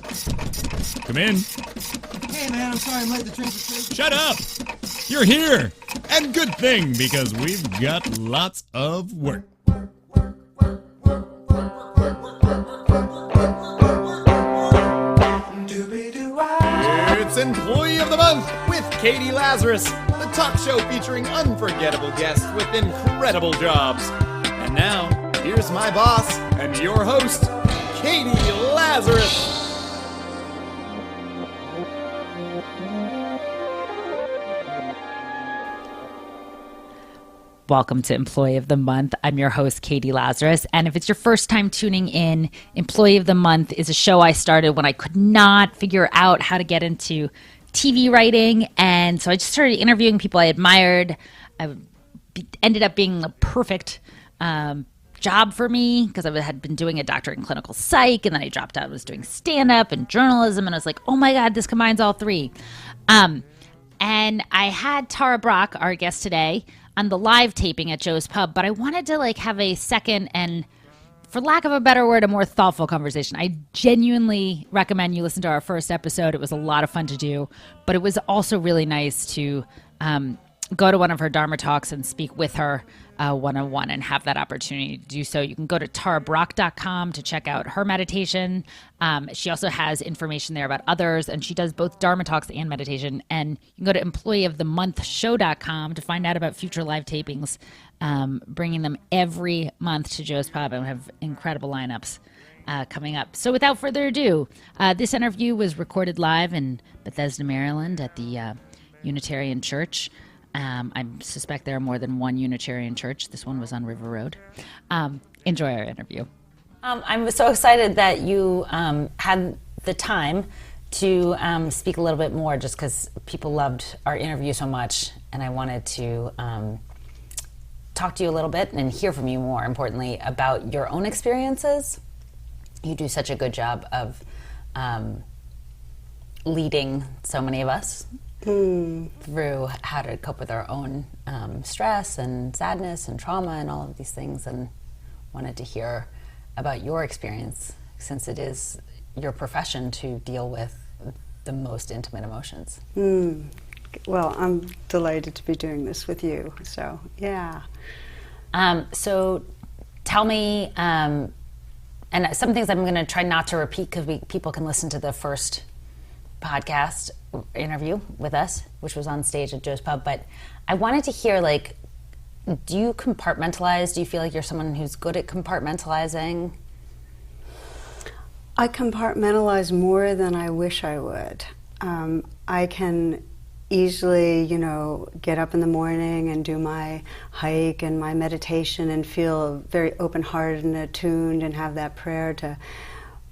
Come in. Hey man, I'm sorry I'm late. The train's asleep. Shut up! You're here! And good thing, because we've got lots of work. It's Employee of the Month with Katie Lazarus, the talk show featuring unforgettable guests with incredible jobs. And now, here's my boss and your host, Katie Lazarus. Welcome to Employee of the Month. I'm your host, Katie Lazarus. And if it's your first time tuning in, Employee of the Month is a show I started when I could not figure out how to get into TV writing. And so I just started interviewing people I admired. I ended up being a perfect job for me because I had been doing a doctorate in clinical psych. And then I dropped out and was doing stand-up and journalism. And I was like, oh my God, this combines all three. And I had Tara Brach, our guest today, on the live taping at Joe's Pub, but I wanted to have a second and, for lack of a better word, a more thoughtful conversation. I genuinely recommend you listen to our first episode. It was a lot of fun to do, but it was also really nice to go to one of her Dharma talks and speak with her one-on-one and have that opportunity to do so. You can go to tarabrach.com to check out her meditation. She also has information there about others, and she does both Dharma talks and meditation. And you can go to employeeofthemonthshow.com to find out about future live tapings, bringing them every month to Joe's Pub, and we have incredible lineups coming up. So without further ado, this interview was recorded live in Bethesda, Maryland at the Unitarian Church. I suspect there are more than one Unitarian church. This one was on River Road. Enjoy our interview. I'm so excited that you had the time to speak a little bit more, just because people loved our interview so much, and I wanted to talk to you a little bit and hear from you, more importantly, about your own experiences. You do such a good job of leading so many of us through how to cope with our own stress and sadness and trauma and all of these things, and wanted to hear about your experience, since it is your profession to deal with the most intimate emotions. Well, I'm delighted to be doing this with you, so yeah. So tell me, and some things I'm going to try not to repeat because people can listen to the first podcast interview with us, which was on stage at Joe's Pub, but I wanted to hear, do you compartmentalize? Do you feel like you're someone who's good at compartmentalizing? I compartmentalize more than I wish I would. I can easily, get up in the morning and do my hike and my meditation and feel very open-hearted and attuned and have that prayer to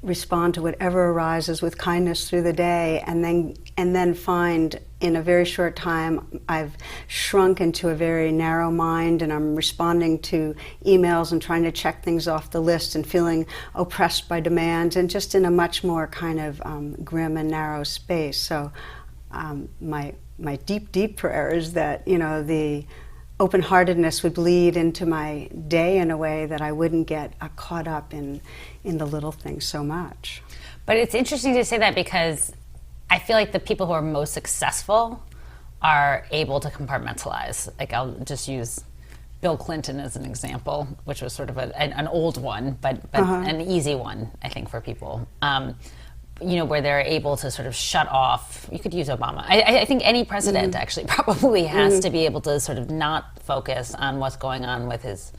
respond to whatever arises with kindness through the day, and then find in a very short time I've shrunk into a very narrow mind, and I'm responding to emails and trying to check things off the list and feeling oppressed by demands, and just in a much more kind of grim and narrow space. So my deep prayer is that the open-heartedness would bleed into my day in a way that I wouldn't get caught up in the little things so much. But it's interesting to say that, because I feel like the people who are most successful are able to compartmentalize. I'll just use Bill Clinton as an example, which was sort of an old one, but an easy one, I think, for people. Where they're able to sort of shut off. You could use Obama. I think any president actually probably has to be able to sort of not focus on what's going on with his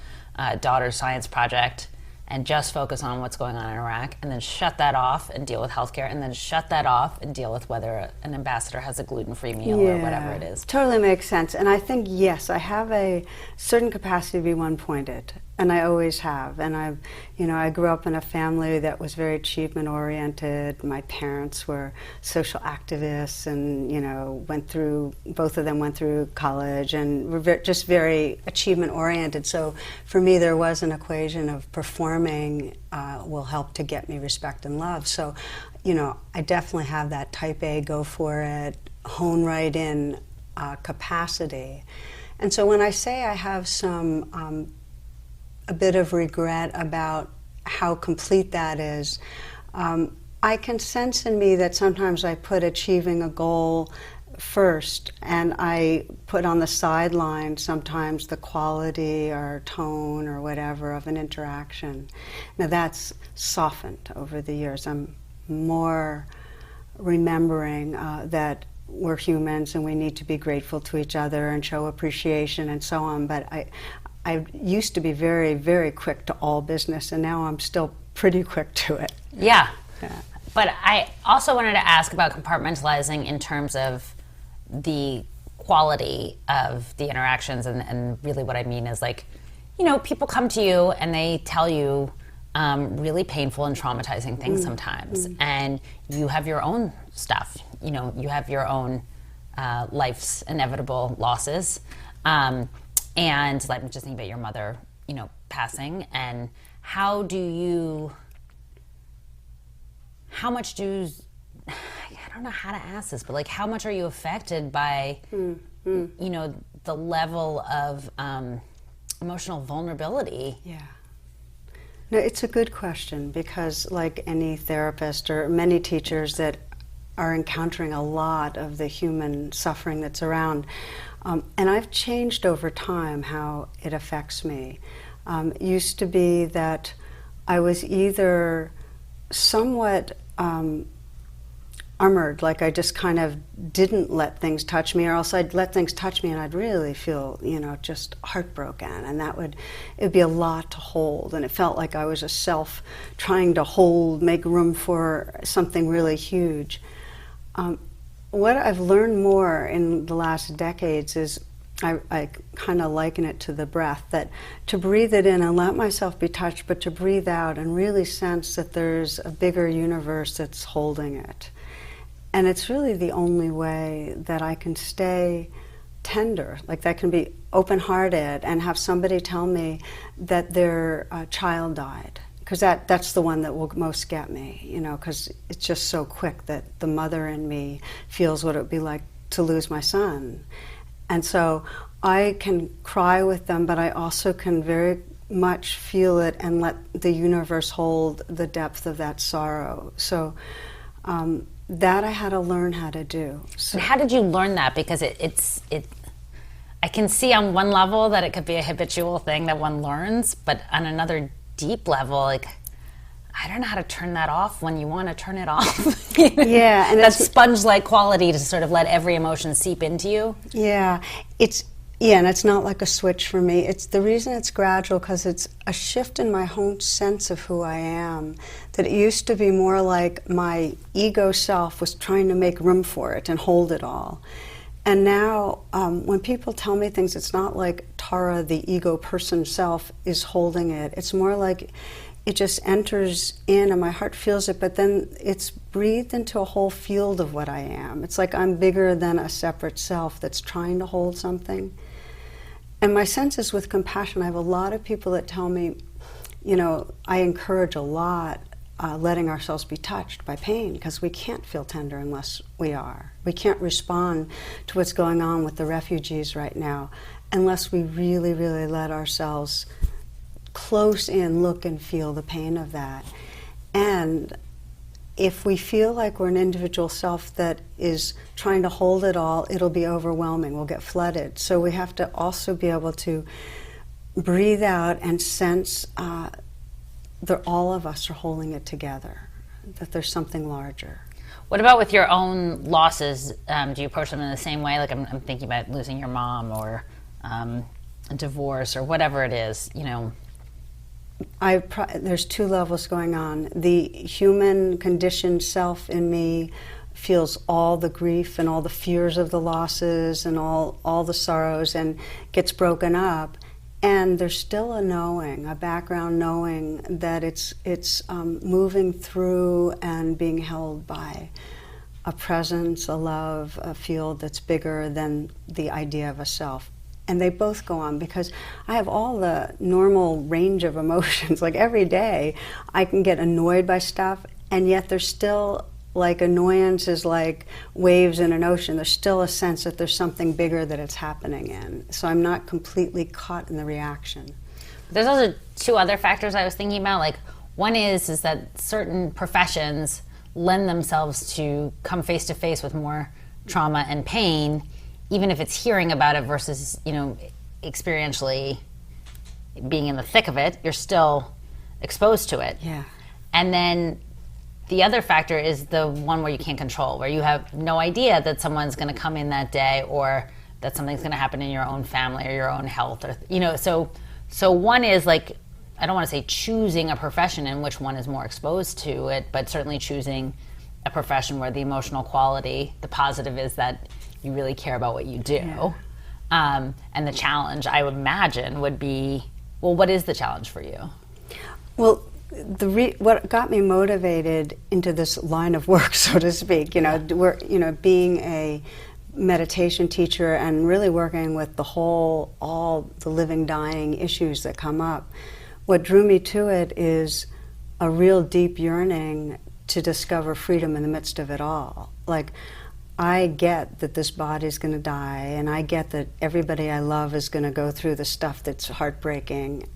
daughter's science project, and just focus on what's going on in Iraq, and then shut that off and deal with healthcare, and then shut that off and deal with whether an ambassador has a gluten-free meal or whatever it is. Totally makes sense. And I think, yes, I have a certain capacity to be one-pointed, and I always have. And I grew up in a family that was very achievement-oriented. My parents were social activists, and both of them went through college, and were just very achievement-oriented. So for me, there was an equation of performing will help to get me respect and love. So, I definitely have that type A, go for it, hone right in capacity. And so when I say I have a bit of regret about how complete that is, I I can sense in me that sometimes I put achieving a goal first, and I put on the sideline sometimes the quality or tone or whatever of an interaction. Now that's softened over the years. I'm more remembering that we're humans and we need to be grateful to each other and show appreciation and so on. But I used to be very, very quick to all business, and now I'm still pretty quick to it. Yeah. Yeah. But I also wanted to ask about compartmentalizing in terms of the quality of the interactions, and really what I mean is, like, you know, people come to you and they tell you really painful and traumatizing things sometimes, and you have your own stuff, you know, you have your own life's inevitable losses, and like, I'm just thinking about your mother, you know, passing, and how much I don't know how to ask this, but like, how much are you affected by, you know, the level of emotional vulnerability? Yeah. No, it's a good question, because like any therapist or many teachers that are encountering a lot of the human suffering that's around, and I've changed over time how it affects me. It used to be that I was either somewhat armored, like I just kind of didn't let things touch me, or else I'd let things touch me and I'd really feel, you know, just heartbroken, and it'd be a lot to hold, and it felt like I was a self trying to hold, make room for something really huge. What I've learned more in the last decades is, I kind of liken it to the breath, that to breathe it in and let myself be touched, but to breathe out and really sense that there's a bigger universe that's holding it. And it's really the only way that I can stay tender, like that can be open-hearted and have somebody tell me that their child died. Because that's the one that will most get me, you know, because it's just so quick that the mother in me feels what it would be like to lose my son. And so I can cry with them, but I also can very much feel it and let the universe hold the depth of that sorrow. So that I had to learn how to do. So, and how did you learn that? Because I can see on one level that it could be a habitual thing that one learns, but on another deep level, like, I don't know how to turn that off when you want to turn it off. You know? Yeah, and that sponge-like quality to sort of let every emotion seep into you. Yeah, and it's not like a switch for me. It's the reason it's gradual, because it's a shift in my own sense of who I am. That it used to be more like my ego self was trying to make room for it and hold it all. And now, when people tell me things, it's not like Tara, the ego person self, is holding it. It's more like it just enters in and my heart feels it, but then it's breathed into a whole field of what I am. It's like I'm bigger than a separate self that's trying to hold something. And my sense is, with compassion, I have a lot of people that tell me, you know, I encourage a lot letting ourselves be touched by pain, because we can't feel tender unless we are. We can't respond to what's going on with the refugees right now unless we really, really let ourselves close in, look and feel the pain of that. And if we feel like we're an individual self that is trying to hold it all, it'll be overwhelming. We'll get flooded. So we have to also be able to breathe out and sense that all of us are holding it together, that there's something larger. What about with your own losses? Do you approach them in the same way? Like, I'm thinking about losing your mom, or a divorce, or whatever it is, you know. There's two levels going on. The human conditioned self in me feels all the grief and all the fears of the losses and all the sorrows, and gets broken up. And there's still a knowing, a background knowing that it's moving through and being held by a presence, a love, a field that's bigger than the idea of a self. And they both go on, because I have all the normal range of emotions. Like, every day I can get annoyed by stuff, and yet there's still, like, annoyance is like waves in an ocean. There's still a sense that there's something bigger that it's happening in. So I'm not completely caught in the reaction. There's also two other factors I was thinking about. Like, one is that certain professions lend themselves to come face to face with more trauma and pain, even if it's hearing about it versus, experientially being in the thick of it, you're still exposed to it. Yeah. And then the other factor is the one where you can't control, where you have no idea that someone's going to come in that day, or that something's going to happen in your own family or your own health, or so one is like, I don't want to say choosing a profession in which one is more exposed to it, but certainly choosing a profession where the emotional quality, the positive is that you really care about what you do. Yeah. And the challenge, I would imagine, would be, well, what is the challenge for you? Well, what got me motivated into this line of work, so to speak, being a meditation teacher and really working with all the living, dying issues that come up. What drew me to it is a real deep yearning to discover freedom in the midst of it all. Like, I get that this body's going to die, and I get that everybody I love is going to go through the stuff that's heartbreaking.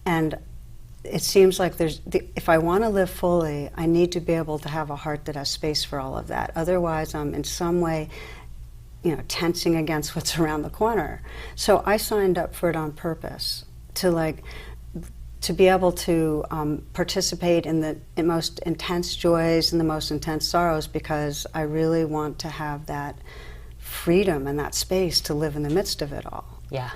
And it seems like if I want to live fully, I need to be able to have a heart that has space for all of that. Otherwise, I'm in some way, tensing against what's around the corner. So I signed up for it on purpose, to be able to participate in the most intense joys and the most intense sorrows, because I really want to have that freedom and that space to live in the midst of it all. Yeah.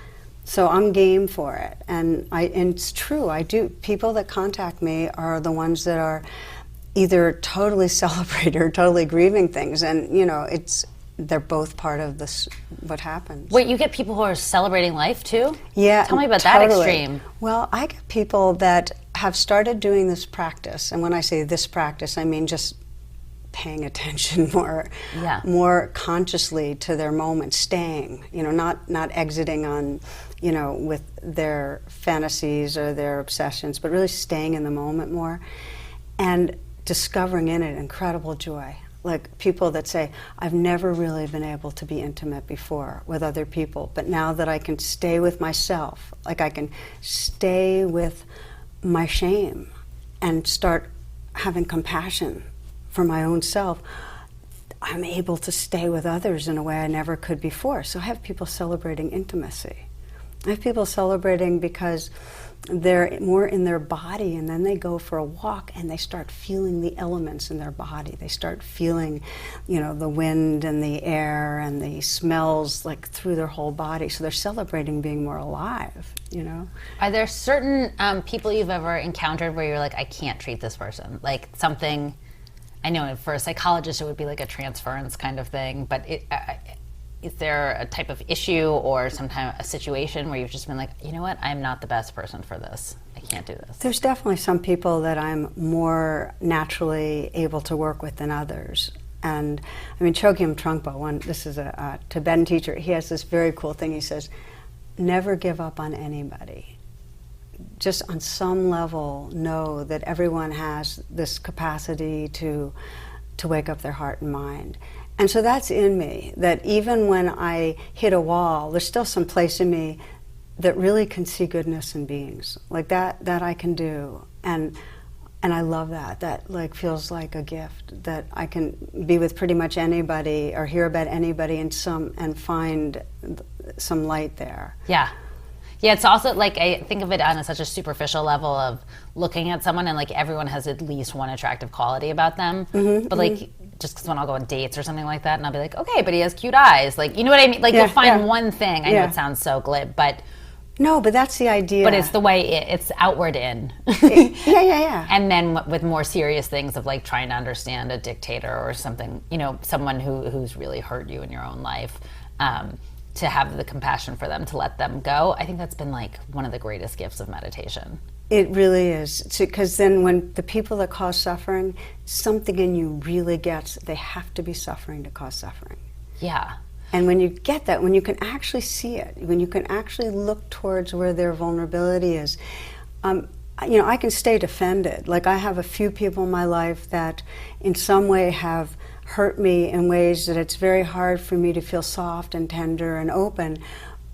So I'm game for it. And it's true, I do. People that contact me are the ones that are either totally celebrating or totally grieving things. And, they're both part of this, what happens. Wait, you get people who are celebrating life too? Yeah. Tell me about totally. that extreme. Well, I get people that have started doing this practice. And when I say this practice, I mean just paying attention more consciously to their moment, staying, not exiting on, with their fantasies or their obsessions, but really staying in the moment more and discovering in it incredible joy. Like people that say, I've never really been able to be intimate before with other people, but now that I can stay with myself, like I can stay with my shame and start having compassion for my own self, I'm able to stay with others in a way I never could before. So I have people celebrating intimacy. I have people celebrating because they're more in their body, and then they go for a walk and they start feeling the elements in their body. They start feeling, the wind and the air and the smells like through their whole body. So they're celebrating being more alive, Are there certain people you've ever encountered where you're like, I can't treat this person? Like something, I know for a psychologist it would be like a transference kind of thing, but is there a type of issue or sometime a situation where you've just been like, you know what, I'm not the best person for this. I can't do this. There's definitely some people that I'm more naturally able to work with than others. And I mean, Chogyam Trungpa, this is a Tibetan teacher, he has this very cool thing. He says, never give up on anybody. Just on some level know that everyone has this capacity to wake up their heart and mind. And so that's in me, that even when I hit a wall, there's still some place in me that really can see goodness in beings. Like that I can do. And I love that. That feels like a gift, that I can be with pretty much anybody or hear about anybody and find some light there. Yeah. Yeah, it's also I think of it on such a superficial level of looking at someone, and everyone has at least one attractive quality about them. Mm-hmm, but just because when I'll go on dates or something like that, and I'll be like, okay, but he has cute eyes. You know what I mean? You'll find one thing. I know it sounds so glib, but no, but that's the idea. But it's the way it's outward in. Yeah. And then with more serious things of trying to understand a dictator or something, someone who's really hurt you in your own life. To have the compassion for them, to let them go. I think that's been one of the greatest gifts of meditation. It really is. Because then when the people that cause suffering, something in you really gets, they have to be suffering to cause suffering. Yeah. And when you get that, when you can actually see it, when you can actually look towards where their vulnerability is, I can stay defended. I have a few people in my life that in some way have hurt me in ways that it's very hard for me to feel soft and tender and open,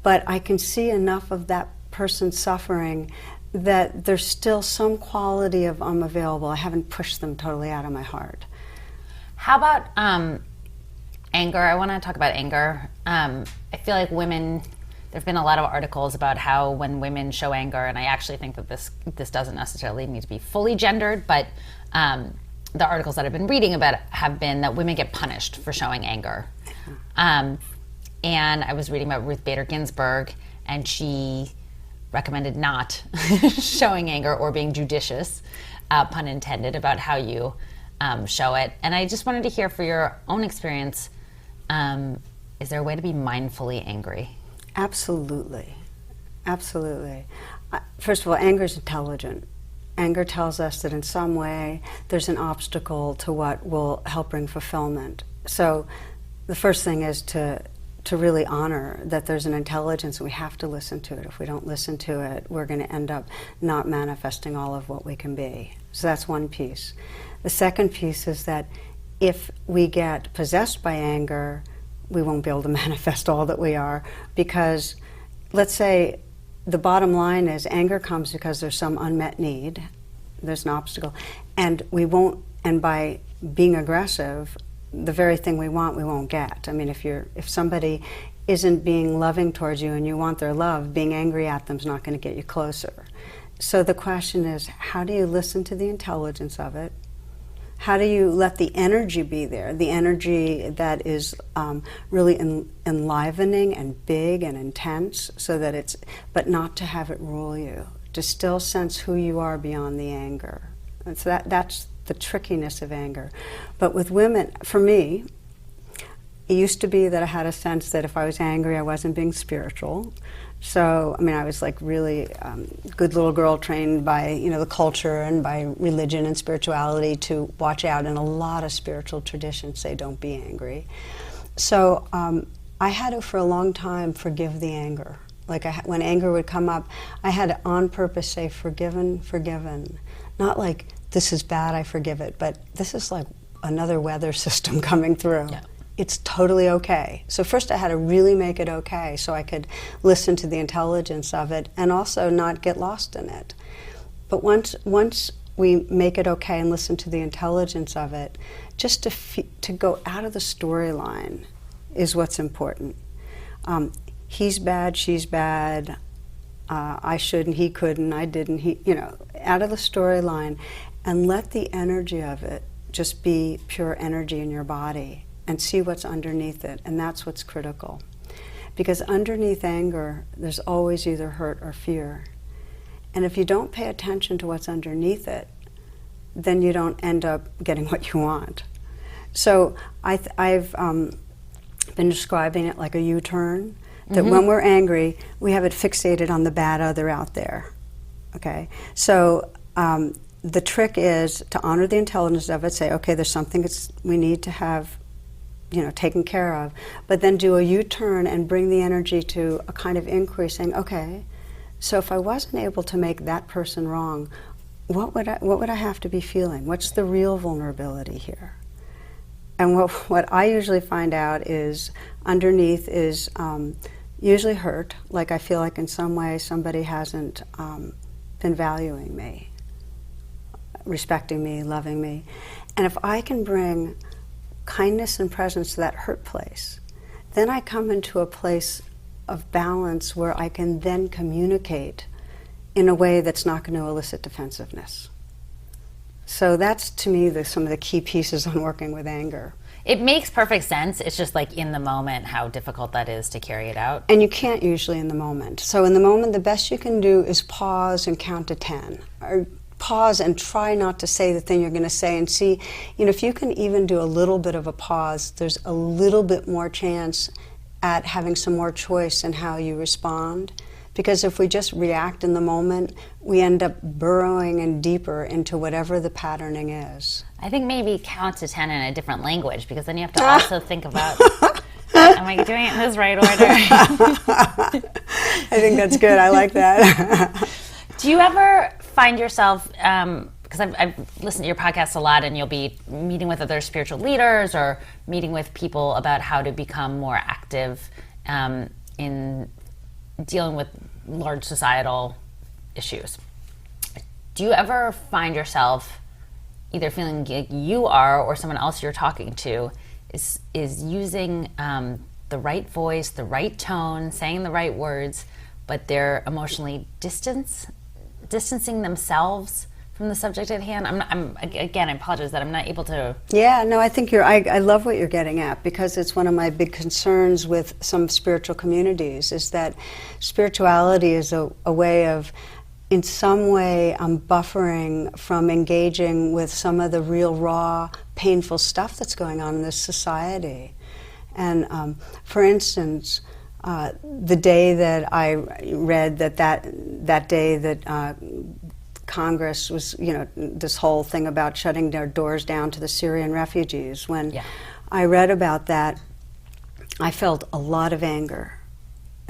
but I can see enough of that person's suffering that there's still some quality of I'm available. I haven't pushed them totally out of my heart. How about anger? I want to talk about anger. I feel like women, there have been a lot of articles about how when women show anger, and I actually think that this doesn't necessarily need to be fully gendered, but the articles that I've been reading about have been that women get punished for showing anger. And I was reading about Ruth Bader Ginsburg, and she recommended not showing anger or being judicious, pun intended, about how you show it. And I just wanted to hear, for your own experience, is there a way to be mindfully angry? Absolutely. Absolutely. First of all, anger is intelligent. Anger tells us that in some way there's an obstacle to what will help bring fulfillment. So the first thing is to really honor that there's an intelligence and we have to listen to it. If we don't listen to it, we're going to end up not manifesting all of what we can be. So that's one piece. The second piece is that if we get possessed by anger, we won't be able to manifest all that we are, because let's say the bottom line is anger comes because there's some unmet need, there's an obstacle, and by being aggressive, the very thing we want, we won't get. I mean, if somebody isn't being loving towards you and you want their love, being angry at them is not going to get you closer. So the question is, how do you listen to the intelligence of it? How do you let the energy be there? The energy that is really enlivening and big and intense, so that but not to have it rule you, to still sense who you are beyond the anger. And so that's the trickiness of anger. But with women, for me, it used to be that I had a sense that if I was angry, I wasn't being spiritual. So, I mean, I was like really good little girl trained by, the culture and by religion and spirituality to watch out, and a lot of spiritual traditions say don't be angry. So I had to, for a long time, forgive the anger. Like when anger would come up, I had to on purpose say forgiven, forgiven. Not like, this is bad, I forgive it, but this is like another weather system coming through. Yeah. It's totally okay. So first I had to really make it okay so I could listen to the intelligence of it and also not get lost in it. But once we make it okay and listen to the intelligence of it, just to go out of the storyline is what's important. He's bad, she's bad, I shouldn't, he couldn't, I didn't, out of the storyline, and let the energy of it just be pure energy in your body and see what's underneath it. And that's what's critical. Because underneath anger, there's always either hurt or fear. And if you don't pay attention to what's underneath it, then you don't end up getting what you want. So I've been describing it like a U-turn, that when we're angry, we have it fixated on the bad other out there. Okay? So the trick is to honor the intelligence of it, say, okay, there's something we need to have taken care of, but then do a U-turn and bring the energy to a kind of inquiry, saying, okay, so if I wasn't able to make that person wrong, what would I have to be feeling? What's the real vulnerability here? And what I usually find out is underneath is usually hurt, like I feel like in some way somebody hasn't been valuing me, respecting me, loving me. And if I can bring kindness and presence to that hurt place, then I come into a place of balance where I can then communicate in a way that's not going to elicit defensiveness. So that's, to me, some of the key pieces on working with anger. It makes perfect sense. It's just like in the moment how difficult that is to carry it out. And you can't usually in the moment. So in the moment, the best you can do is pause and count to 10. Or pause and try not to say the thing you're going to say, and see, if you can even do a little bit of a pause, there's a little bit more chance at having some more choice in how you respond. Because if we just react in the moment, we end up burrowing in deeper into whatever the patterning is. I think maybe count to 10 in a different language, because then you have to also think about, am I doing it in this right order? I think that's good. I like that. Do you ever find yourself, because I've listened to your podcast a lot, and you'll be meeting with other spiritual leaders or meeting with people about how to become more active in dealing with large societal issues. Do you ever find yourself either feeling like you are or someone else you're talking to is using the right voice, the right tone, saying the right words, but they're emotionally distancing themselves from the subject at hand. Again, I apologize that I'm not able to. Yeah, no, I think I love what you're getting at, because it's one of my big concerns with some spiritual communities, is that spirituality is a way of, in some way, buffering from engaging with some of the real, raw, painful stuff that's going on in this society. And for instance, the day that I read that day that Congress was, this whole thing about shutting their doors down to the Syrian refugees. When I read about that, I felt a lot of anger,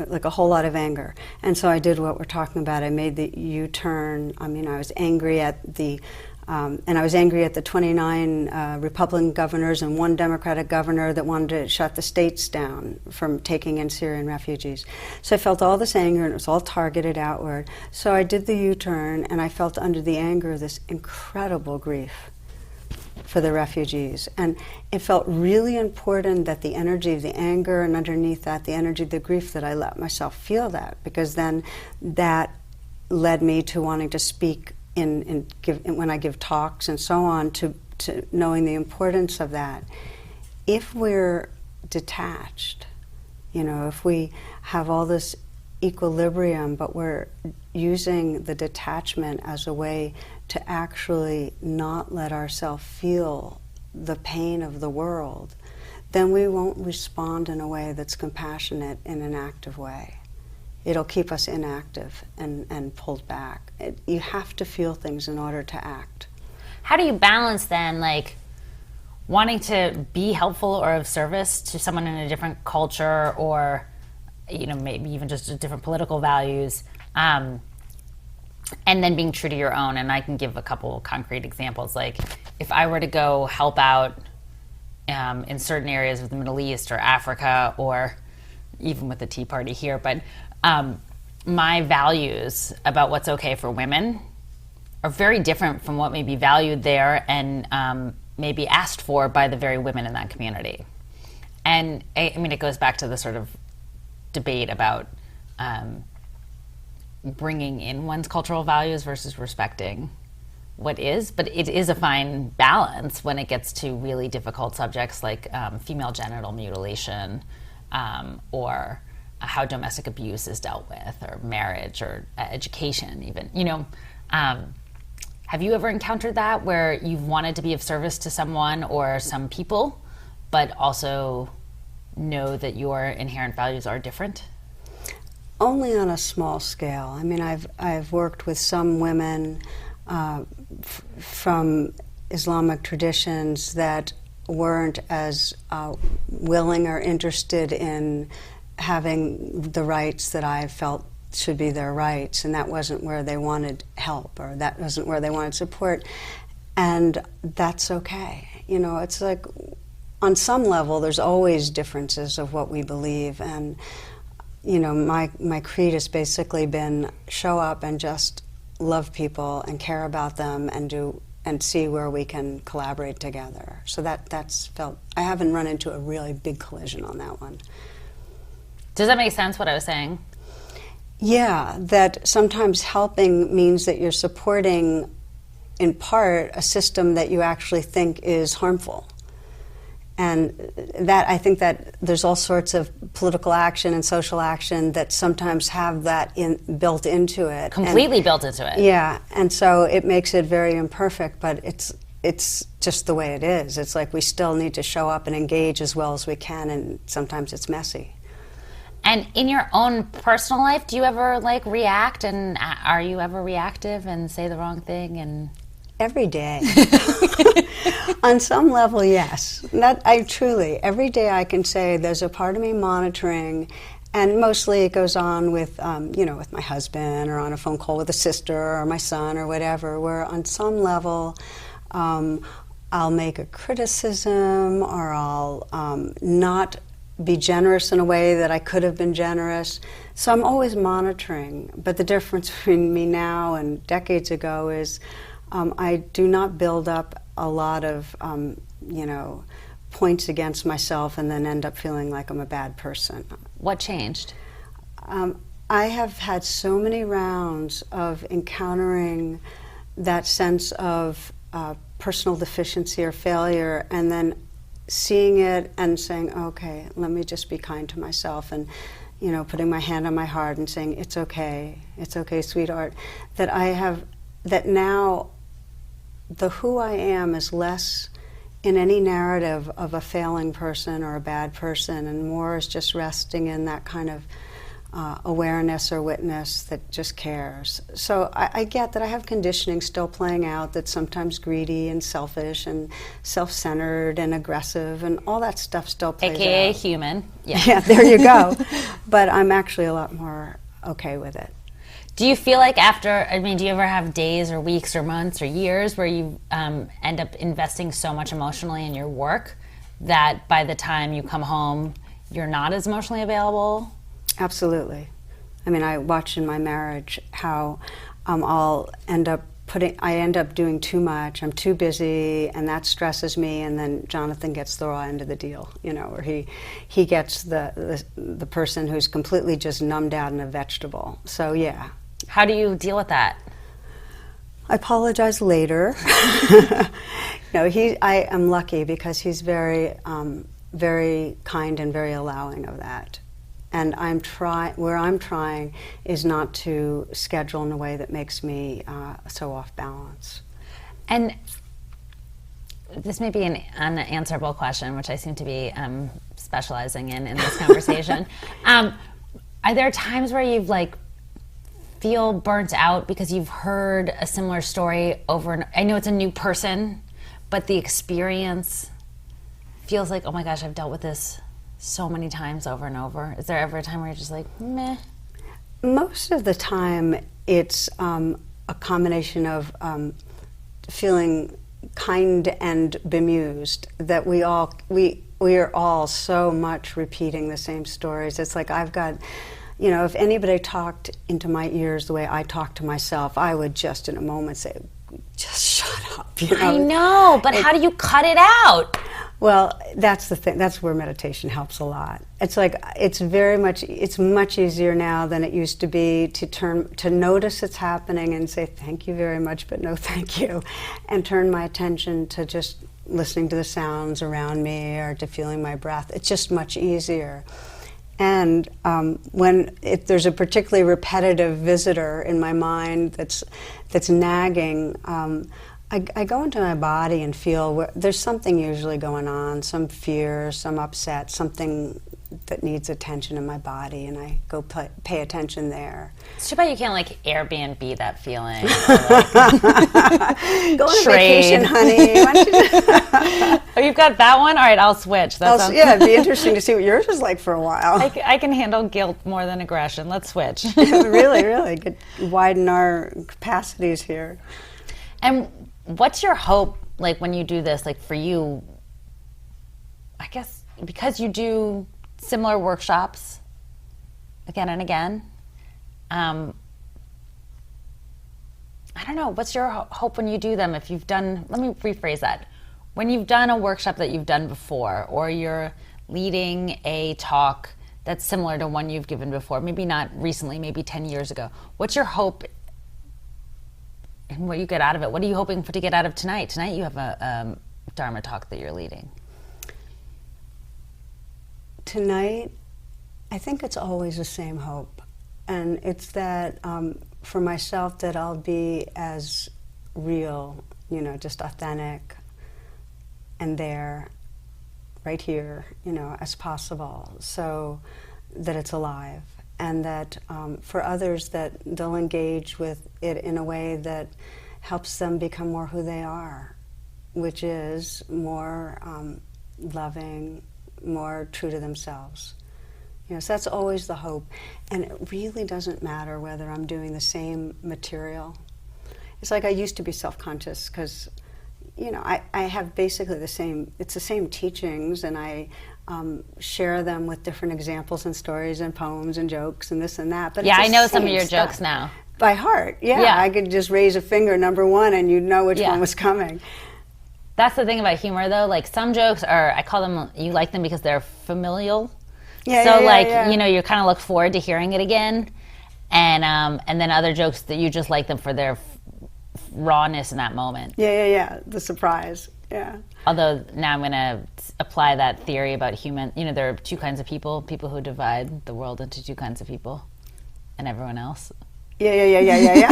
like a whole lot of anger. And so I did what we're talking about. I made the U-turn. I mean, I was angry at the 29 Republican governors and one Democratic governor that wanted to shut the states down from taking in Syrian refugees. So I felt all this anger, and it was all targeted outward. So I did the U-turn, and I felt under the anger this incredible grief for the refugees. And it felt really important that the energy of the anger, and underneath that, the energy of the grief, that I let myself feel that, because then that led me to wanting to speak when I give talks and so on, to knowing the importance of that. If we're detached, if we have all this equilibrium, but we're using the detachment as a way to actually not let ourselves feel the pain of the world, then we won't respond in a way that's compassionate in an active way. It'll keep us inactive and pulled back. You have to feel things in order to act. How do you balance then, like, wanting to be helpful or of service to someone in a different culture, or, maybe even just different political values, and then being true to your own? And I can give a couple concrete examples. Like, if I were to go help out in certain areas of the Middle East or Africa, or even with the Tea Party here, but my values about what's okay for women are very different from what may be valued there and may be asked for by the very women in that community. And it goes back to the sort of debate about bringing in one's cultural values versus respecting what is, but it is a fine balance when it gets to really difficult subjects like female genital mutilation, or how domestic abuse is dealt with, or marriage, or education even. Have you ever encountered that, where you've wanted to be of service to someone or some people, but also know that your inherent values are different? Only on a small scale. I mean, I've worked with some women from Islamic traditions that weren't as willing or interested in having the rights that I felt should be their rights, and that wasn't where they wanted help, or that wasn't where they wanted support, and that's okay. It's like, on some level, there's always differences of what we believe, and my creed has basically been show up and just love people and care about them and see where we can collaborate together. So that's felt. I haven't run into a really big collision on that one. Does that make sense, what I was saying? Yeah, that sometimes helping means that you're supporting, in part, a system that you actually think is harmful. And that, I think that there's all sorts of political action and social action that sometimes have that built into it. Completely built into it. Yeah, and so it makes it very imperfect, but it's just the way it is. It's like we still need to show up and engage as well as we can, and sometimes it's messy. And in your own personal life, do you ever react, and are you ever reactive and say the wrong thing? And every day. On some level, yes. Every day I can say there's a part of me monitoring, and mostly it goes on with, with my husband, or on a phone call with a sister or my son or whatever, where on some level I'll make a criticism, or I'll not be generous in a way that I could have been generous. So I'm always monitoring. But the difference between me now and decades ago is I do not build up a lot of, points against myself and then end up feeling like I'm a bad person. What changed? I have had so many rounds of encountering that sense of personal deficiency or failure, and then seeing it and saying, okay, let me just be kind to myself, and putting my hand on my heart and saying, it's okay, sweetheart. That now the who I am is less in any narrative of a failing person or a bad person, and more is just resting in that kind of awareness or witness that just cares. So I get that I have conditioning still playing out that's sometimes greedy and selfish and self-centered and aggressive, and all that stuff still plays AKA out. human. Yeah, there you go. But I'm actually a lot more okay with it. Do you feel like do you ever have days or weeks or months or years where you end up investing so much emotionally in your work that by the time you come home, you're not as emotionally available? Absolutely. I mean, I watch in my marriage how I end up doing too much, I'm too busy, and that stresses me, and then Jonathan gets the raw end of the deal, where he gets the person who's completely just numbed out in a vegetable. So, yeah. How do you deal with that? I apologize later. No, I am lucky because he's very, very kind and very allowing of that. And where I'm trying is not to schedule in a way that makes me so off balance. And this may be an unanswerable question, which I seem to be specializing in this conversation. Are there times where you've feel burnt out because you've heard a similar story over and I know it's a new person, but the experience feels like, oh my gosh, I've dealt with this so many times over and over? Is there ever a time where you're just like, meh? Most of the time, it's a combination of feeling kind and bemused that we are all so much repeating the same stories. It's like I've got, if anybody talked into my ears the way I talk to myself, I would just in a moment say, just shut up. I know, but how do you cut it out? Well, that's the thing. That's where meditation helps a lot. It's like it's much easier now than it used to be to notice it's happening and say thank you very much, but no thank you, and turn my attention to just listening to the sounds around me or to feeling my breath. It's just much easier. And if there's a particularly repetitive visitor in my mind that's nagging, I go into my body and feel there's something usually going on, some fear, some upset, something that needs attention in my body, and I go pay attention there. It's too bad you can't Airbnb that feeling. Go on a vacation, honey. Why don't you Oh, you've got that one? All right, I'll switch. Yeah, it'd be interesting to see what yours is like for a while. I can handle guilt more than aggression. Let's switch. Really could widen our capacities here. And what's your hope, when you do this, for you, I guess, because you do similar workshops again and again, I don't know, what's your hope when you do them? If you've done, let me rephrase that. When you've done a workshop that you've done before, or you're leading a talk that's similar to one you've given before, maybe not recently, maybe 10 years ago, what's your hope and what you get out of it? What are you hoping to get out of tonight? Tonight you have a Dharma talk that you're leading. Tonight, I think it's always the same hope. And it's that, for myself, that I'll be as real, just authentic and there, right here, as possible, so that it's alive. And that for others, that they'll engage with it in a way that helps them become more who they are, which is more loving, more true to themselves. So that's always the hope. And it really doesn't matter whether I'm doing the same material. It's like I used to be self-conscious because, I have basically the same teachings, and I share them with different examples and stories and poems and jokes and this and that. But yeah, it's I know the some of same your stuff. jokes now. By heart, yeah. I could just raise a finger, number one, and you'd know which one was coming. That's the thing about humor, though. Like, some jokes are, I call them, you like them because they're familial. You know, you kind of look forward to hearing it again. And then other jokes that you just like them for their rawness in that moment. Yeah. The surprise. Yeah. Although now I'm going to apply that theory about there are two kinds of people who divide the world into two kinds of people and everyone else. Yeah.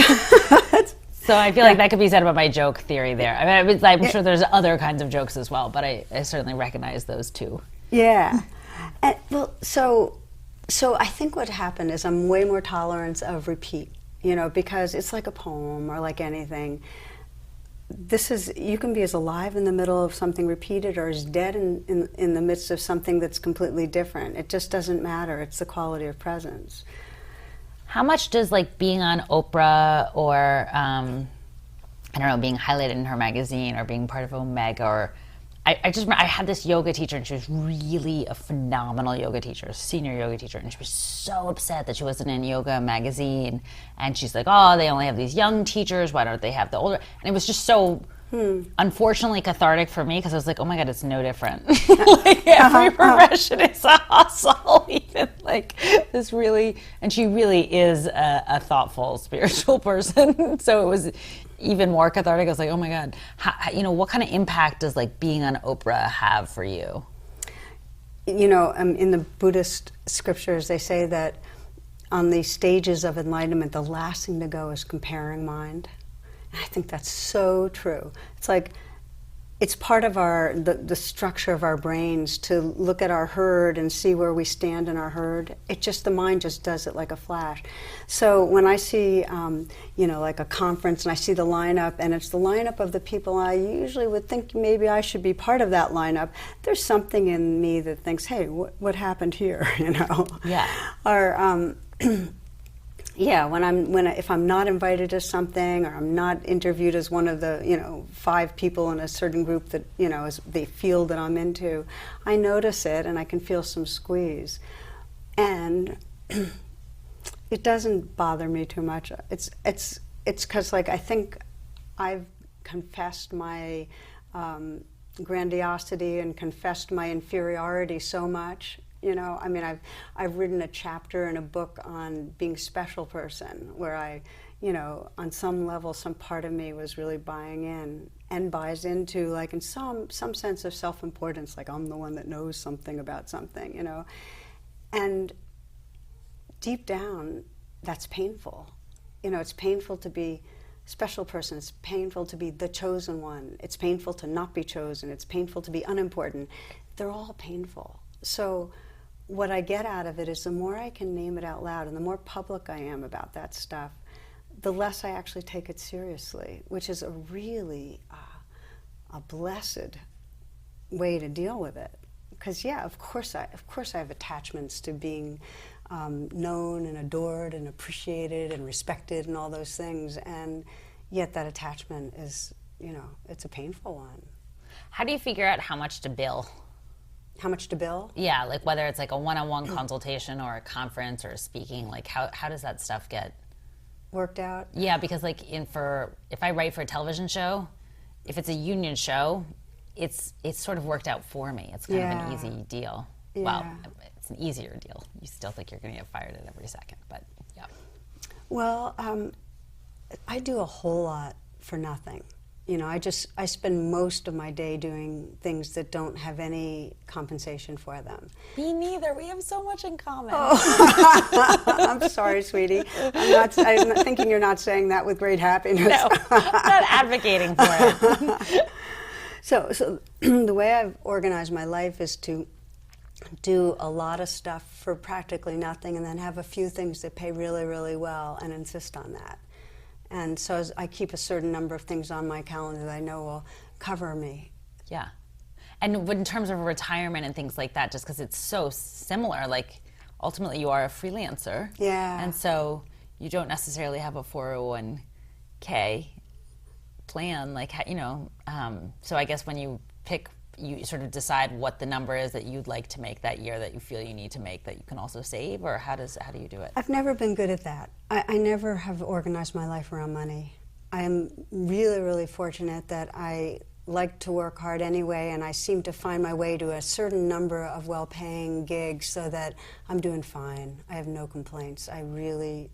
So I feel like that could be said about my joke theory there. I mean, I'm sure there's other kinds of jokes as well, but I certainly recognize those two. Yeah. And, well, so I think what happened is I'm way more tolerant of repeat, you know, because it's like a poem or like anything. You can be as alive in the middle of something repeated or as dead in the midst of something that's completely different. It just doesn't matter. It's the quality of presence. How much does like being on Oprah or I don't know, being highlighted in her magazine or being part of Omega or I just remember I had this yoga teacher and she was really a phenomenal yoga teacher, a senior yoga teacher, and she was so upset that she wasn't in Yoga magazine. And she's like, oh, they only have these young teachers, why don't they have the older? And it was just so unfortunately cathartic for me because I was like, oh my God, it's no different. Like every profession is a hustle, even like this really, and she really is a thoughtful, spiritual person. So it was even more cathartic. I was like, oh my God, you know, what kind of impact does like being on Oprah have for you? You know, in the Buddhist scriptures, they say that on the stages of enlightenment, the last thing to go is comparing mind. And I think that's so true. It's like, it's part of the structure of our brains to look at our herd and see where we stand in our herd. The mind just does it like a flash. So when I see, you know, like a conference and I see the lineup and it's the lineup of the people I usually would think maybe I should be part of that lineup, there's something in me that thinks, hey, what happened here, you know? Yeah. Or, yeah, if I'm not invited to something or I'm not interviewed as one of the, you know, 5 people in a certain group that, you know, is the field that I'm into, I notice it and I can feel some squeeze. And it doesn't bother me too much. It's because, like, I think I've confessed my grandiosity and confessed my inferiority so much. You know, I mean, I've written a chapter in a book on being a special person where I, you know, on some level, some part of me was really buying in and buys into, like, in some sense of self-importance, like I'm the one that knows something about something, you know. And deep down, that's painful. You know, it's painful to be a special person. It's painful to be the chosen one. It's painful to not be chosen. It's painful to be unimportant. They're all painful. So what I get out of it is the more I can name it out loud and the more public I am about that stuff, the less I actually take it seriously, which is a really a blessed way to deal with it. Because yeah, of course I have attachments to being known and adored and appreciated and respected and all those things, and yet that attachment is, you know, it's a painful one. How do you figure out how much to bill? How much to bill? Yeah, like whether it's like a one-on-one consultation or a conference or a speaking, like how does that stuff get worked out? Yeah, because like if I write for a television show, if it's a union show, it's sort of worked out for me. It's kind of an easy deal. Yeah. Well, it's an easier deal. You still think you're going to get fired at every second, but yeah. Well, I do a whole lot for nothing. You know, I spend most of my day doing things that don't have any compensation for them. Me neither. We have so much in common. Oh. I'm sorry, sweetie. I'm thinking you're not saying that with great happiness. No, I'm not advocating for it. So the way I've organized my life is to do a lot of stuff for practically nothing and then have a few things that pay really, really well and insist on that. And so I keep a certain number of things on my calendar that I know will cover me. Yeah. And in terms of retirement and things like that, just because it's so similar, like ultimately you are a freelancer. Yeah. And so you don't necessarily have a 401k plan, like, you know, so I guess when you you sort of decide what the number is that you'd like to make that year that you feel you need to make that you can also save, or how do you do it? I've never been good at that. I never have organized my life around money. I am really, really fortunate that I like to work hard anyway, and I seem to find my way to a certain number of well-paying gigs so that I'm doing fine. I have no complaints. I really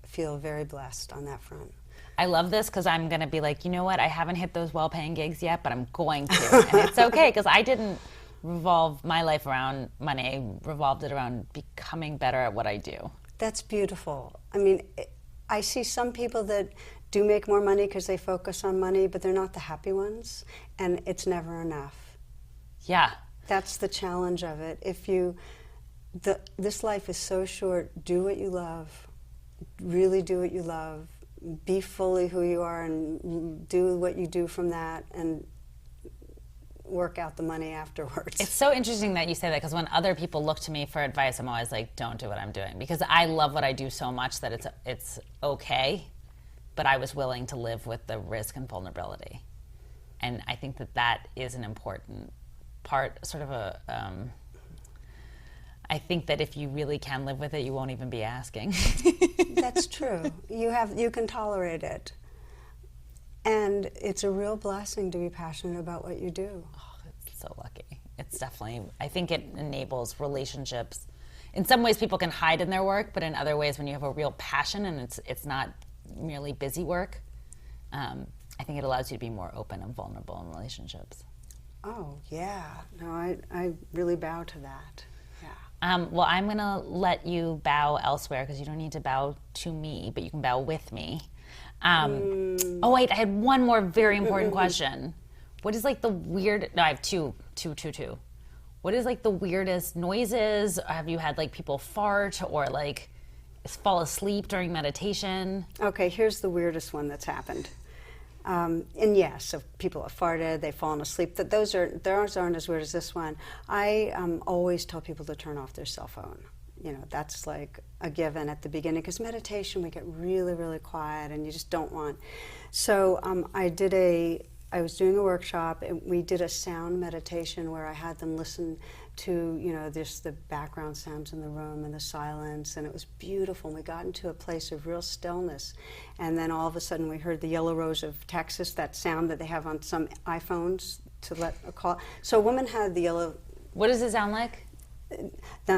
feel very blessed on that front. I love this because I'm going to be like, you know what? I haven't hit those well-paying gigs yet, but I'm going to. And it's okay because I didn't revolve my life around money. I revolved it around becoming better at what I do. That's beautiful. I mean, I see some people that do make more money because they focus on money, but they're not the happy ones, and it's never enough. Yeah. That's the challenge of it. This life is so short. Do what you love. Really do what you love. Be fully who you are and do what you do from that, and work out the money afterwards. It's so interesting that you say that because when other people look to me for advice, I'm always like, don't do what I'm doing, because I love what I do so much that it's okay, but I was willing to live with the risk and vulnerability. And I think that is an important part, sort of I think that if you really can live with it, you won't even be asking. That's true. You can tolerate it. And it's a real blessing to be passionate about what you do. Oh, it's so lucky. It's definitely, I think it enables relationships. In some ways people can hide in their work, but in other ways when you have a real passion and it's not merely busy work, I think it allows you to be more open and vulnerable in relationships. Oh, yeah. No, I really bow to that. Yeah. Well, I'm going to let you bow elsewhere because you don't need to bow to me, but you can bow with me. Oh, wait, I had one more very important question. What is like the weird, no, I have two. What is like the weirdest noises? Have you had like people fart or like fall asleep during meditation? Okay, here's the weirdest one that's happened. And yes, so people have farted, they've fallen asleep. Those aren't as weird as this one. I always tell people to turn off their cell phone. You know, that's like a given at the beginning, because meditation, we get really, really quiet and you just don't want. So I was doing a workshop and we did a sound meditation where I had them listen to, just the background sounds in the room and the silence, and it was beautiful. And we got into a place of real stillness. And then all of a sudden we heard the Yellow Rose of Texas, that sound that they have on some iPhones to let a call. So a woman had the yellow... What does it sound like? It's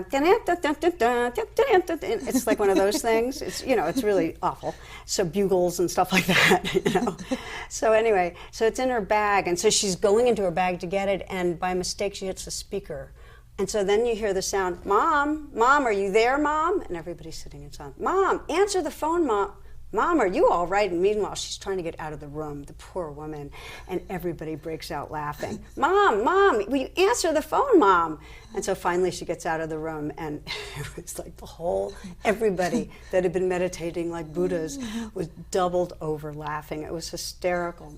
like one of those things. It's really awful. So bugles and stuff like that, So anyway, so it's in her bag, and so she's going into her bag to get it, and by mistake she hits the speaker. And so then you hear the sound, Mom, are you there, Mom? And everybody's sitting in silence. Mom, answer the phone, Mom. Mom, are you all right? And meanwhile, she's trying to get out of the room, the poor woman, and everybody breaks out laughing. Mom, will you answer the phone, Mom? And so finally she gets out of the room, and it was like everybody that had been meditating like Buddhas was doubled over laughing. It was hysterical.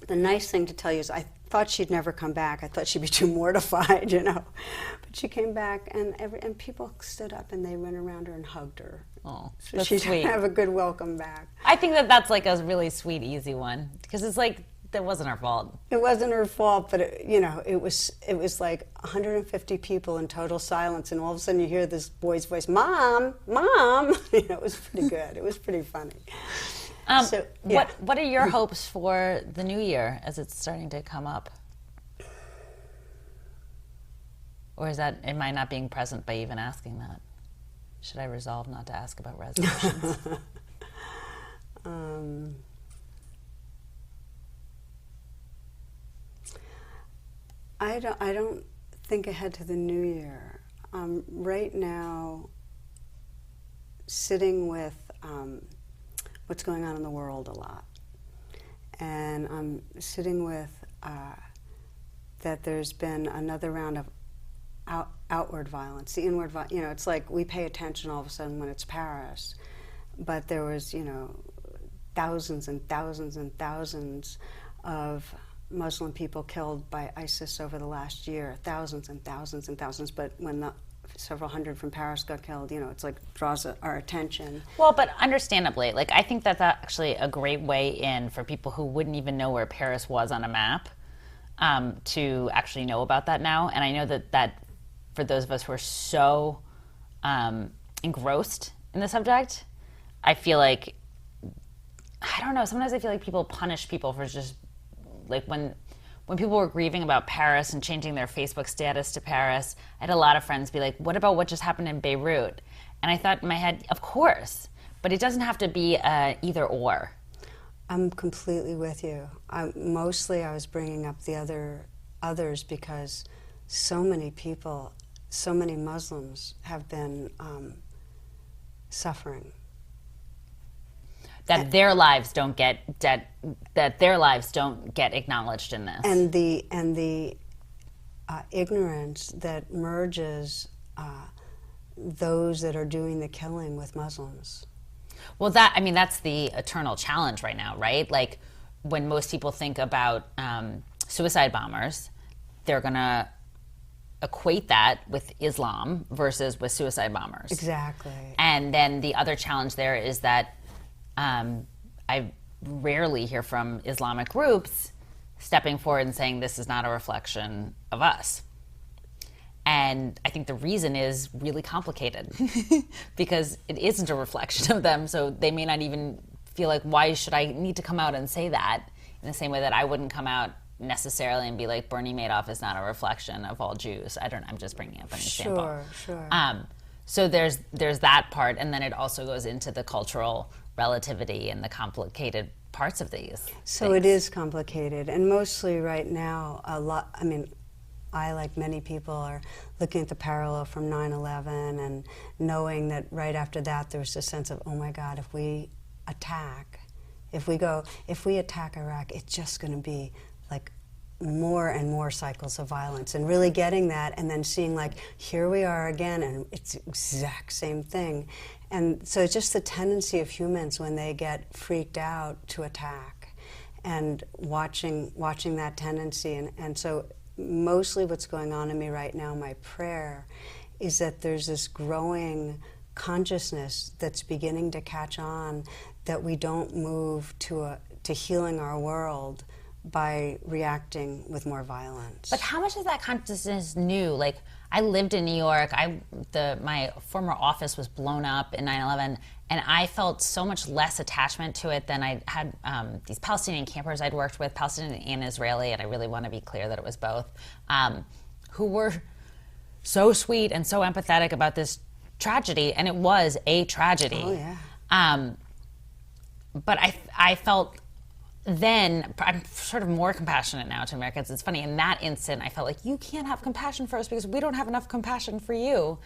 The nice thing to tell you is I thought she'd never come back. I thought she'd be too mortified, But she came back, and people stood up and they went around her and hugged her. Oh, so that's she sweet. didn't have a good welcome back. I think that's like a really sweet, easy one, because it's like that wasn't her fault. It wasn't her fault, but it was like 150 people in total silence, and all of a sudden you hear this boy's voice, Mom. It was pretty good. It was pretty funny. So, yeah. What are your hopes for the new year as it's starting to come up? Or am I not being present by even asking that? Should I resolve not to ask about resolutions? I don't think ahead to the new year. Right now, sitting with what's going on in the world a lot. And I'm sitting with that there's been another round of outward violence. The inward violence, it's like we pay attention all of a sudden when it's Paris, but there was, thousands and thousands and thousands of Muslim people killed by ISIS over the last year, thousands and thousands and thousands, but when the several hundred from Paris got killed, it's like draws our attention. Well, but understandably, I think that's actually a great way in for people who wouldn't even know where Paris was on a map to actually know about that now. And I know that for those of us who are so engrossed in the subject, I feel like, I don't know, sometimes I feel like people punish people for just, when when people were grieving about Paris and changing their Facebook status to Paris, I had a lot of friends be like, what about what just happened in Beirut? And I thought in my head, of course, but it doesn't have to be either or. I'm completely with you. Mostly I was bringing up the others because so many people, so many Muslims have been suffering. That their lives don't get that their lives don't get acknowledged in this. And the ignorance that merges those that are doing the killing with Muslims. Well, that's the eternal challenge right now, right? Like when most people think about suicide bombers, they're going to equate that with Islam versus with suicide bombers. Exactly. And then the other challenge there is that I rarely hear from Islamic groups stepping forward and saying this is not a reflection of us. And I think the reason is really complicated because it isn't a reflection of them, so they may not even feel like, why should I need to come out and say that? In the same way that I wouldn't come out necessarily and be like, Bernie Madoff is not a reflection of all Jews. I'm just bringing up an example. Sure. So there's that part, and then it also goes into the cultural relativity and the complicated parts of these. So things. it is complicated, and mostly right now, I, like many people, are looking at the parallel from 9/11 and knowing that right after that there's this sense of, oh my God, if we attack Iraq, it's just going to be like more and more cycles of violence, and really getting that, and then seeing like, here we are again, and it's the exact same thing. And so it's just the tendency of humans when they get freaked out to attack, and watching that tendency. And so mostly what's going on in me right now, my prayer, is that there's this growing consciousness that's beginning to catch on, that we don't move to healing our world by reacting with more violence. But how much is that consciousness new? Like, I lived in New York. My former office was blown up in 9/11, and I felt so much less attachment to it than I had these Palestinian campers I'd worked with, Palestinian and Israeli, and I really want to be clear that it was both, who were so sweet and so empathetic about this tragedy, and it was a tragedy. Oh, yeah. But I felt then, I'm sort of more compassionate now to Americans. It's funny, in that instant, I felt like, you can't have compassion for us because we don't have enough compassion for you.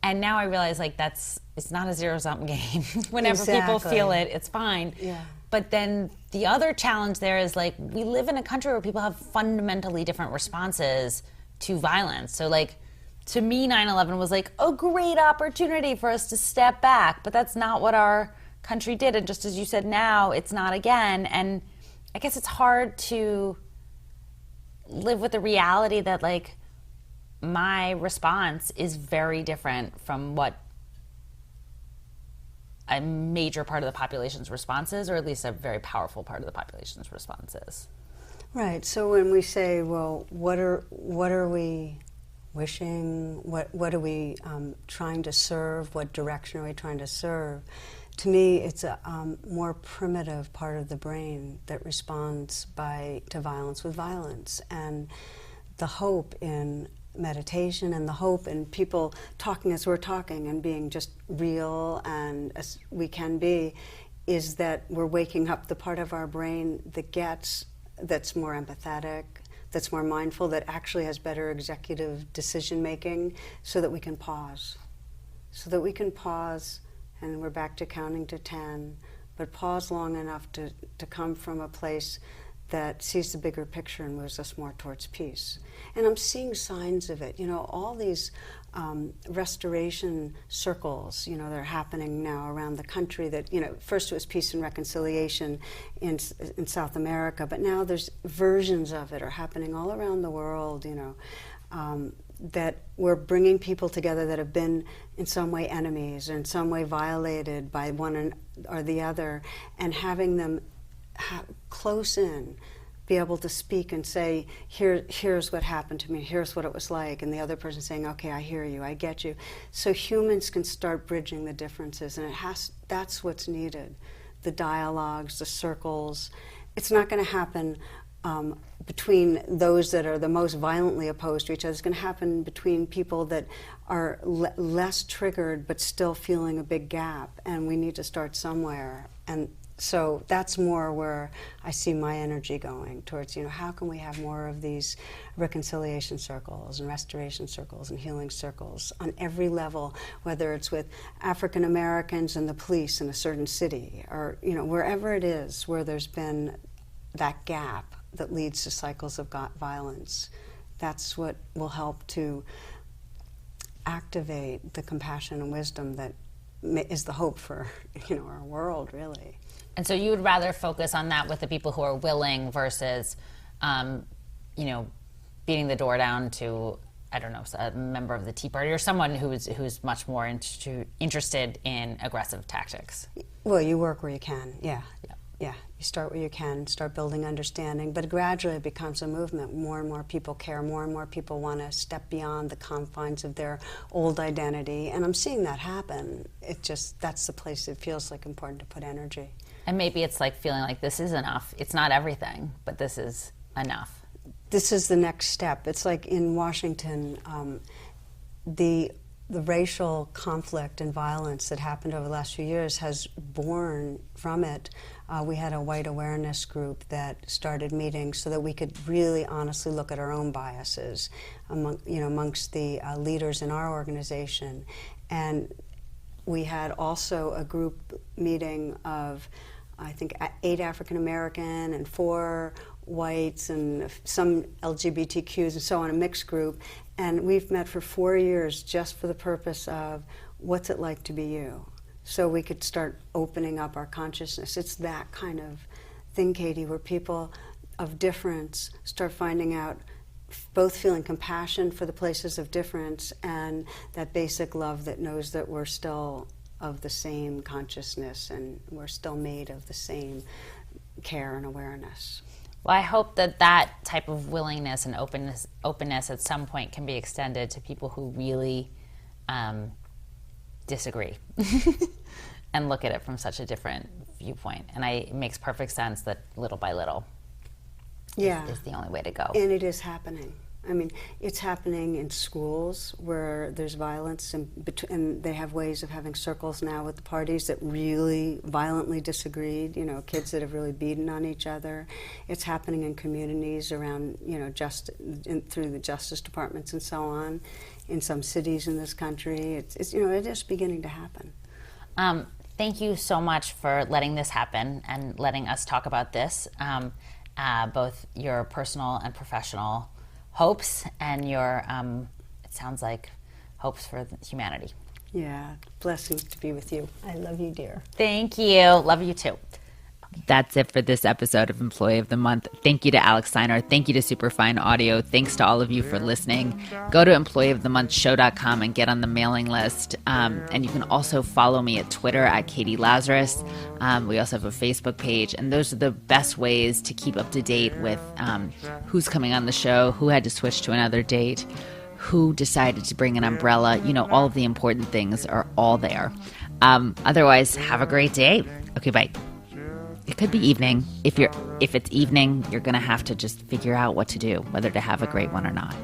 And now I realize, like, it's not a zero-sum game. Whenever people feel it, it's fine. Yeah. But then the other challenge there is, like, we live in a country where people have fundamentally different responses to violence. So, like, to me, 9/11 was like a great opportunity for us to step back. But that's not what our country did. And just as you said, now it's not again. And I guess it's hard to live with the reality that, like, my response is very different from what a major part of the population's response is, or at least a very powerful part of the population's response is. Right. So when we say, well, what are we wishing? What are we trying to serve? What direction are we trying to serve? To me, it's a more primitive part of the brain that responds to violence with violence. And the hope in meditation, and the hope in people talking as we're talking and being just real and as we can be, is that we're waking up the part of our brain that's more empathetic, that's more mindful, that actually has better executive decision making, so that we can pause. And we're back to counting to 10, but pause long enough to come from a place that sees the bigger picture and moves us more towards peace. And I'm seeing signs of it. All these restoration circles, that are happening now around the country that, first it was peace and reconciliation in South America, but now there's versions of it are happening all around the world, that we're bringing people together that have been in some way enemies or in some way violated by one or the other, and having them close in, be able to speak and say, here's what happened to me, here's what it was like, and the other person saying, okay, I hear you, I get you. So humans can start bridging the differences, and that's what's needed. The dialogues, the circles. It's not going to happen between those that are the most violently opposed to each other. It's going to happen between people that are less triggered but still feeling a big gap, and we need to start somewhere. And so that's more where I see my energy going towards, how can we have more of these reconciliation circles and restoration circles and healing circles on every level, whether it's with African Americans and the police in a certain city, or wherever it is where there's been that gap that leads to cycles of violence. That's what will help to activate the compassion and wisdom that is the hope for our world, really. And so you would rather focus on that with the people who are willing versus, beating the door down to, I don't know, a member of the Tea Party or someone who's much more interested in aggressive tactics. Well, you work where you can, yeah. Yeah, you start where you can, start building understanding, but gradually it becomes a movement. More and more people care, more and more people want to step beyond the confines of their old identity, and I'm seeing that happen. That's the place it feels like important to put energy. And maybe it's like feeling like this is enough. It's not everything, but this is enough. This is the next step. It's like in Washington, the racial conflict and violence that happened over the last few years has born from it. We had a white awareness group that started meetings so that we could really honestly look at our own biases amongst the leaders in our organization. And we had also a group meeting of, I think, 8 African American and 4 whites and some LGBTQs and so on, a mixed group. And we've met for 4 years just for the purpose of what's it like to be you? So we could start opening up our consciousness. It's that kind of thing, Katie, where people of difference start finding out, both feeling compassion for the places of difference and that basic love that knows that we're still of the same consciousness and we're still made of the same care and awareness. Well, I hope that type of willingness and openness at some point can be extended to people who really disagree and look at it from such a different viewpoint. And it makes perfect sense that little by little is the only way to go. And it is happening. I mean, it's happening in schools where there's violence, and they have ways of having circles now with the parties that really violently disagreed, kids that have really beaten on each other. It's happening in communities around, through the justice departments and so on, in some cities in this country. It is beginning to happen. Thank you so much for letting this happen and letting us talk about this, both your personal and professional hopes and your, it sounds like, hopes for humanity. Yeah, blessings to be with you. I love you, dear. Thank you. Love you too. That's it for this episode of Employee of the Month. Thank you to Alex Steiner. Thank you to Superfine Audio. Thanks to all of you for listening. Go to employeeofthemonthshow.com and get on the mailing list. And you can also follow me at Twitter at Katie Lazarus. We also have a Facebook page. And those are the best ways to keep up to date with who's coming on the show, who had to switch to another date, who decided to bring an umbrella. All of the important things are all there. Otherwise, have a great day. Okay, bye. It could be evening. If it's evening, you're going to have to just figure out what to do, whether to have a great one or not.